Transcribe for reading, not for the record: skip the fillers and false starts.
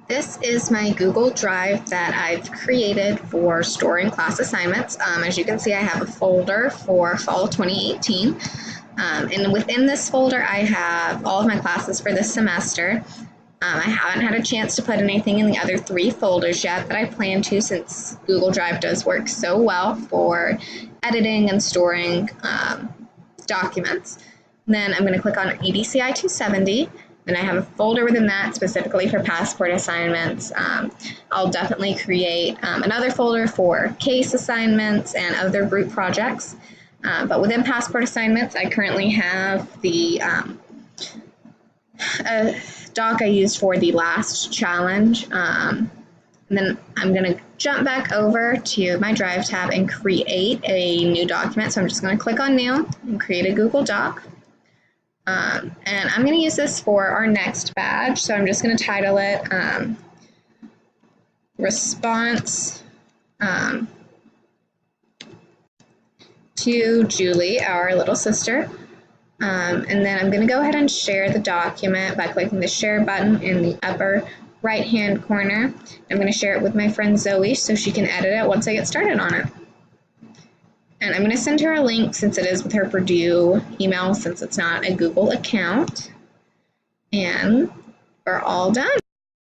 This is my Google Drive that I've created for storing class assignments. As you can see, I have a folder for fall 2018. And within this folder, I have all of my classes for this semester. I haven't had a chance to put anything in the other 3 folders yet, but I plan to, since Google Drive does work so well for editing and storing documents. Then I'm going to click on EDCI 270. Then I have a folder within that specifically for passport assignments. I'll definitely create another folder for case assignments and other group projects. But within passport assignments, I currently have the doc I used for the last challenge. And then I'm going to jump back over to my Drive tab and create a new document. So I'm just going to click on New and create a Google Doc. And I'm going to use this for our next badge. So I'm just going to title it Response to Julie, our little sister. And then I'm going to go ahead and share the document by clicking the share button in the upper right hand corner. I'm going to share it with my friend Zoe so she can edit it once I get started on it. And I'm going to send her a link since it is with her Purdue email, since it's not a Google account. And we're all done.